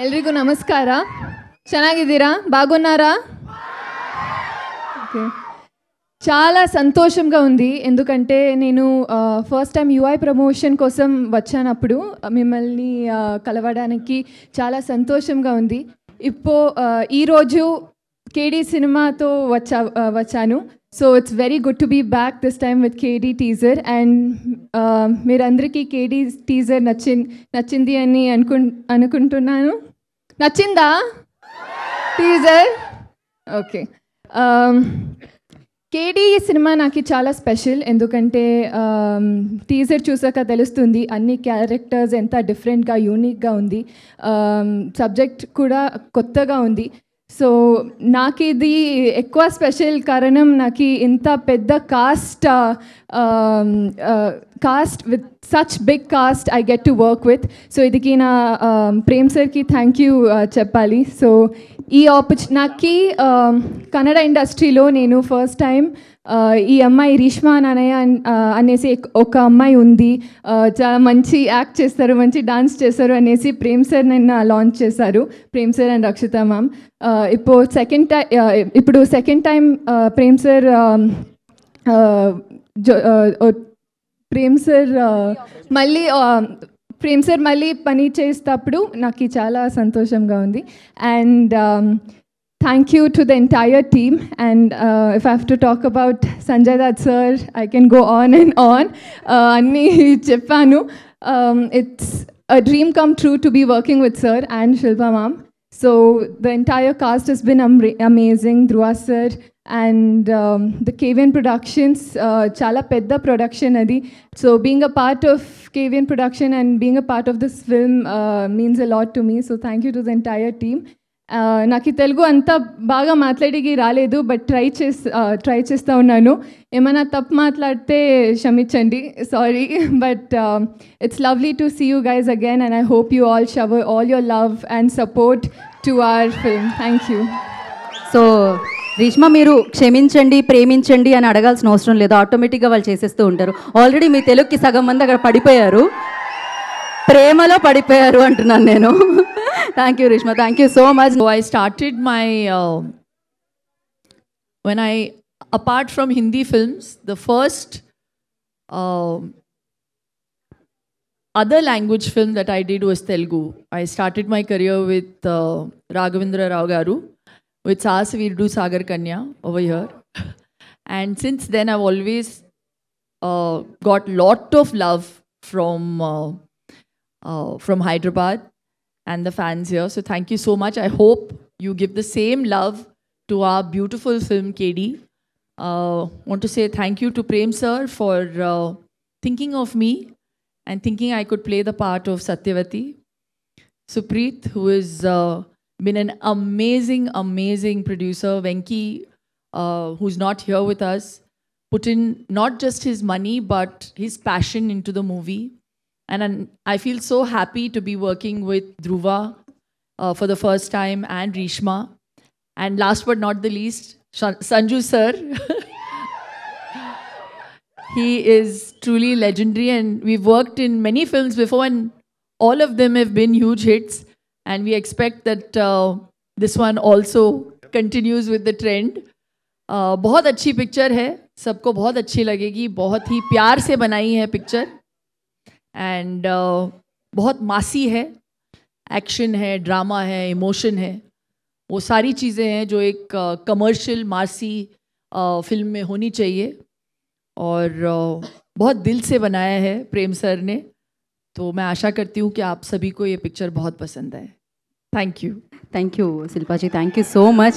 ಎಲ್ರಿಗೂ ನಮಸ್ಕಾರ. ಚೆನ್ನಾಗಿದ್ದೀರಾ? బాగున్నారా? ఓకే. చాలా సంతోషంగా ఉంది. ఎందుకంటే నేను ఫస్ట్ టైం యూఐ ప్రమోషన్ కోసం వచ్చానప్పుడు మిమ్మల్ని కలవడానికి చాలా సంతోషంగా ఉంది. ఈరోజు కేడీ సినిమాతో వచ్చాను. So it's very good to be back this time with KD teaser. And మీరందరికీ కేడీ టీజర్ నచ్చింది అని అనుకుంటున్నాను. నచ్చిందా టీజర్? ఓకే. కేడీ సినిమా నాకు చాలా స్పెషల్. ఎందుకంటే టీజర్ చూసాక తెలుస్తుంది అన్ని క్యారెక్టర్స్ ఎంత డిఫరెంట్గా యూనిక్గా ఉంది. సబ్జెక్ట్ కూడా కొత్తగా ఉంది. సో నాకు ఇది ఎక్కువ స్పెషల్ కారణం నాకు ఇంత పెద్ద cast with such big cast I get to work with. So ఇదికి నా ప్రేమ్ సార్కి థ్యాంక్ యూ చెప్పాలి. సో ఈ నాకు కన్నడ ఇండస్ట్రీలో నేను ఫస్ట్ టైం ఈ అమ్మాయి రీష్మా నానయ్య అనేసి ఒక అమ్మాయి ఉంది, చాలా మంచి యాక్ట్ చేస్తారు, మంచి డాన్స్ చేస్తారు అనేసి ప్రేమ్ సార్ నిన్న లాంచ్ చేశారు, Prem sir and Rakshitha ma'am. ఇప్పుడు సెకండ్ టైం ప్రేమ్ సార్ మళ్ళీ పని చేసేటప్పుడు నాకు చాలా సంతోషంగా ఉంది. And thank you to the entire team. And if I have to talk about Sanjay Dutt sir, I can go on and on. Anni cheppanu. It's a dream come true to be working with sir and Shilpa ma'am. So the entire cast has been amazing. Dhruva sir and the KVN Productions, chala pedda production adi. So being a part of KVN Production and being a part of this film means a lot to me. So thank you to the entire team. నాకు తెలుగు అంత బాగా మాట్లాడికి రాలేదు, but try చేస్తూ ఉన్నాను. ఏమైనా తప్పు మాట్లాడితే క్షమించండి, sorry. But it's lovely to see you guys again and I hope you all shower all your love and support to our film. Thank you. So Reshma, మీరు క్షమించండి, ప్రేమించండి అని అడగాల్సిన అవసరం లేదు, ఆటోమేటిక్గా వాళ్ళు చేసేస్తూ ఉంటారు. ఆల్రెడీ మీ తెలుగుకి సగం మంది అక్కడ పడిపోయారు, ప్రేమలో పడిపోయారు అంటున్నాను నేను. Thank you, Rishma. Thank you so much. So I started my, apart from Hindi films, the first other language film that I did was Telugu. I started my career with Raghavendra Rao Garu, with Saas Veerudu Sagar Kanya over here. And since then I've always got lot of love from Hyderabad and the fans here. So thank you so much. I hope you give the same love to our beautiful film KD. Want to say thank you to Prem sir for thinking of me and thinking I could play the part of Satyavati. Supreet, who has been an amazing producer. Venki, who's not here with us, put in not just his money but his passion into the movie. And I feel so happy to be working with Dhruva for the first time, and Rishma. And last but not the least, Sanju sir. He is truly legendary, and we've worked in many films before and all of them have been huge hits. And we expect that this one also continues with the trend. बहुत अच्छी picture है, सबको बहुत अच्छी लगेगी. बहुत ही प्यार से बनाई है पिक्चर. एंड बहुत मासी है, एक्शन है, ड्रामा है, इमोशन है, वो सारी चीज़ें हैं जो एक कमर्शियल मासी फिल्म में होनी चाहिए. और बहुत दिल से बनाया है प्रेम सर ने. तो मैं आशा करती हूँ कि आप सभी को ये पिक्चर बहुत पसंद आए. Thank you. Thank you, Shilpa ji. Thank you so much.